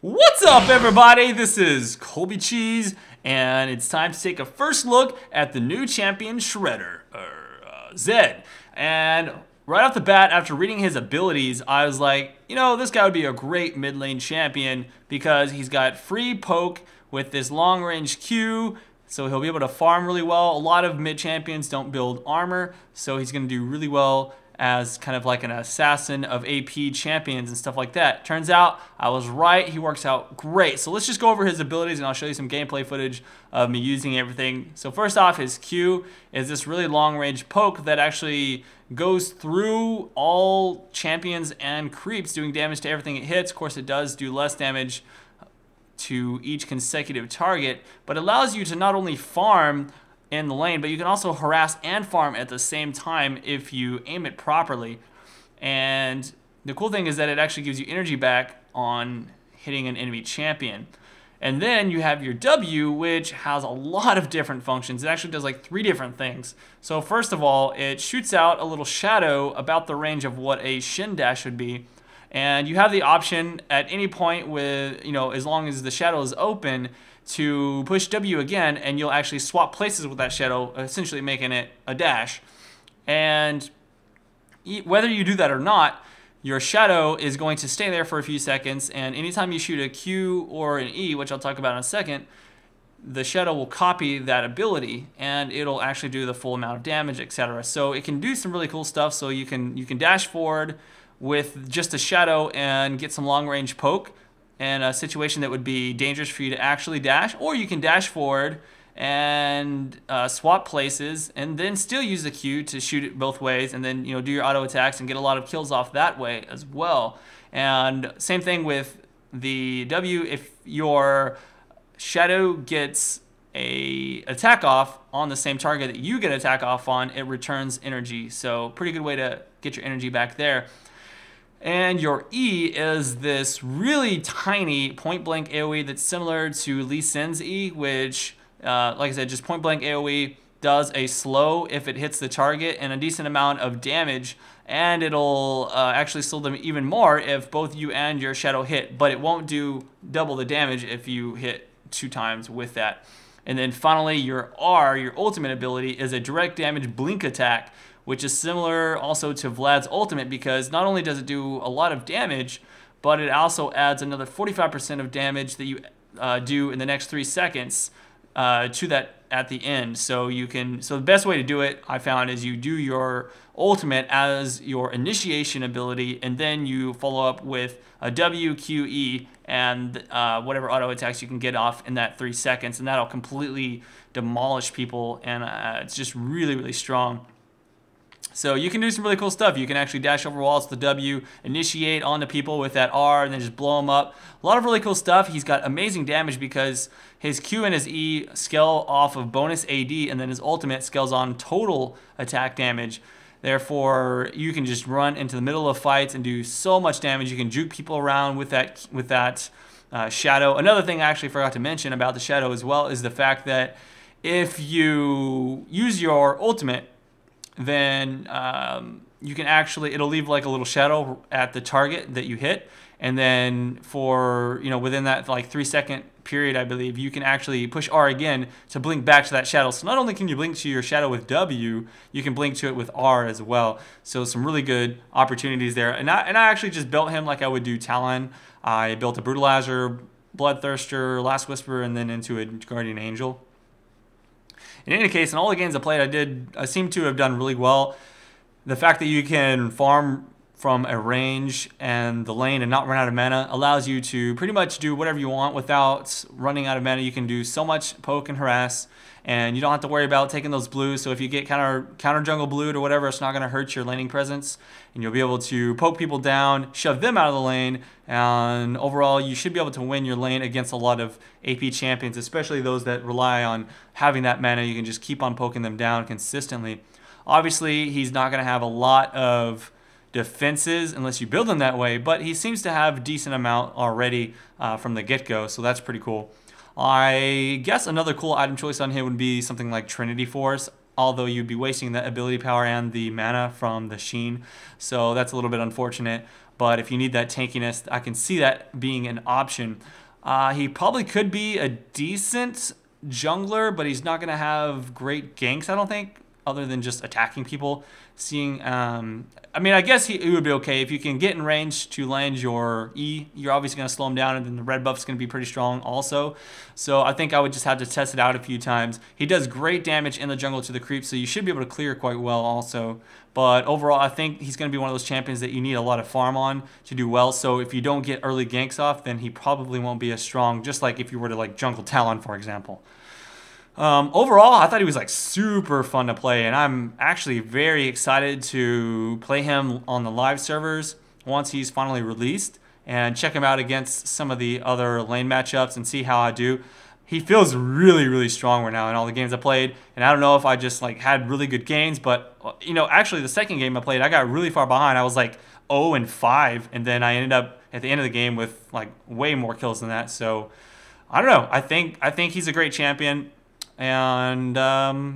What's up, everybody? This is Colby Cheese, and it's time to take a first look at the new champion Shredder, Zed. And right off the bat, after reading his abilities, I was like, you know, this guy would be a great mid lane champion because he's got free poke with this long range Q, so he'll be able to farm really well. A lot of mid champions don't build armor, so he's going to do really well as kind of like an assassin of AP champions and stuff like that. Turns out I was right. He works out great. So let's just go over his abilities and I'll show you some gameplay footage of me using everything. So first off, his Q is this really long range poke that actually goes through all champions and creeps, doing damage to everything it hits. Of course, it does do less damage to each consecutive target, but allows you to not only farm in the lane, but you can also harass and farm at the same time if you aim it properly. And the cool thing is that it actually gives you energy back on hitting an enemy champion. And then you have your W, which has a lot of different functions. It actually does like 3 different things. So first of all, it shoots out a little shadow about the range of what a Shin Dash would be. And you have the option at any point with, you know, as long as the shadow is open, to push W again, and you'll actually swap places with that shadow, essentially making it a dash. And whether you do that or not, your shadow is going to stay there for a few seconds, and anytime you shoot a Q or an E, which I'll talk about in a second, the shadow will copy that ability and it'll actually do the full amount of damage, etc. So it can do some really cool stuff. So you can dash forward with just a shadow and get some long range poke in a situation that would be dangerous for you to actually dash, or you can dash forward and swap places and then still use the Q to shoot it both ways, and then, you know, do your auto attacks and get a lot of kills off that way as well. And same thing with the W. If your shadow gets a attack off on the same target that you get attack off on, it returns energy. So pretty good way to get your energy back there. And your E is this really tiny point-blank AoE that's similar to Lee Sin's E, which, like I said, just point-blank AoE, does a slow if it hits the target and a decent amount of damage, and it'll actually slow them even more if both you and your shadow hit, but it won't do double the damage if you hit 2 times with that. And then finally, your R, your ultimate ability, is a direct damage blink attack, which is similar also to Vlad's ultimate, because not only does it do a lot of damage, but it also adds another 45% of damage that you do in the next 3 seconds to that at the end. So the best way to do it, I found, is you do your ultimate as your initiation ability, and then you follow up with a W, Q, E, and whatever auto attacks you can get off in that 3 seconds, and that'll completely demolish people, and it's just really, really strong. So you can do some really cool stuff. You can actually dash over walls with the W, initiate onto people with that R, and then just blow them up. A lot of really cool stuff. He's got amazing damage because his Q and his E scale off of bonus AD, and then his ultimate scales on total attack damage. Therefore, you can just run into the middle of fights and do so much damage. You can juke people around with that shadow. Another thing I actually forgot to mention about the shadow as well is the fact that if you use your ultimate, then you can actually, it'll leave like a little shadow at the target that you hit, and then for, you know, within that like 3-second period, I believe, you can actually push R again to blink back to that shadow. So not only can you blink to your shadow with W, you can blink to it with R as well. So some really good opportunities there. And I actually just built him like I would do Talon. I built a Brutalizer, Bloodthirster, Last Whisper, and then into a Guardian Angel. In any case, in all the games I played, I seem to have done really well. The fact that you can farm from a range and the lane and not run out of mana allows you to pretty much do whatever you want without running out of mana. You can do so much poke and harass, and you don't have to worry about taking those blues. So if you get counter jungle blued or whatever, it's not going to hurt your laning presence, and you'll be able to poke people down, shove them out of the lane, and overall you should be able to win your lane against a lot of AP champions, especially those that rely on having that mana. You can just keep on poking them down consistently. Obviously, he's not going to have a lot of defenses unless you build them that way, but he seems to have a decent amount already from the get-go, so that's pretty cool. I guess another cool item choice on him would be something like Trinity Force, although you'd be wasting the ability power and the mana from the Sheen, so that's a little bit unfortunate. But if you need that tankiness, I can see that being an option. He probably could be a decent jungler, but he's not going to have great ganks, I don't think, other than just attacking people. Seeing, I mean, I guess he would be okay. If you can get in range to land your E, you're obviously going to slow him down, and then the red buff's going to be pretty strong also. So I think I would just have to test it out a few times. He does great damage in the jungle to the creep, so you should be able to clear quite well also. But overall, I think he's going to be one of those champions that you need a lot of farm on to do well. So if you don't get early ganks off, then he probably won't be as strong, just like if you were to like jungle Talon, for example. Overall, I thought he was like super fun to play, and I'm actually very excited to play him on the live servers once he's finally released and check him out against some of the other lane matchups and see how I do. He feels really, really strong right now in all the games I played, and I don't know if I just like had really good games, but you know, actually the second game I played, I got really far behind. I was like 0-5, and then I ended up at the end of the game with like way more kills than that. So I don't know. I think he's a great champion. And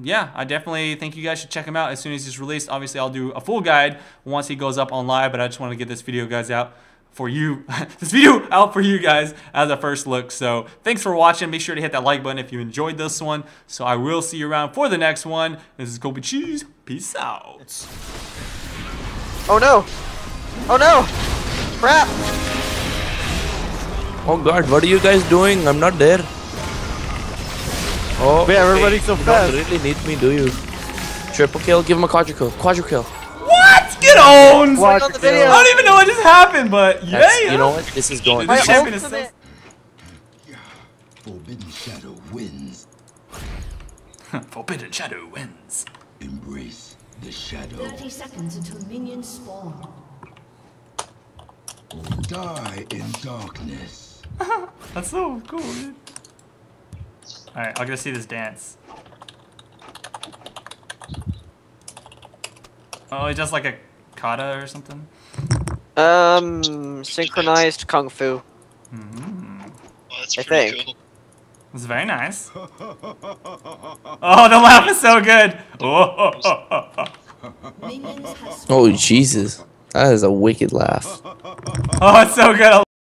yeah, I definitely think you guys should check him out as soon as he's released. Obviously, I'll do a full guide once he goes up on live, but I just want to get this video guys out for you. This video out for you guys as a first look. So thanks for watching. Make sure to hit that like button if you enjoyed this one. So I will see you around for the next one. This is Colby Cheese. Peace out. Oh no! Oh no! Crap! Oh god, what are you guys doing? I'm not there. Oh, man, everybody's so fast. You don't really need me, do you? Triple kill, give him a quadra kill. Quadra kill. What? Get on! Watch on the video. I don't even know what just happened, but yeah. You know what? This is going. This champion is so... Forbidden Shadow wins. Forbidden Shadow wins. Embrace the shadow. 30 seconds until minions spawn. Die in darkness. That's so cool, dude. Alright, I'll go see this dance. Oh, he does like a kata or something? Synchronized kung fu. Oh, that's I pretty think. cool. It's very nice. Oh, the laugh is so good. Oh, Minions have Oh Jesus, that is a wicked laugh. oh it's so good. I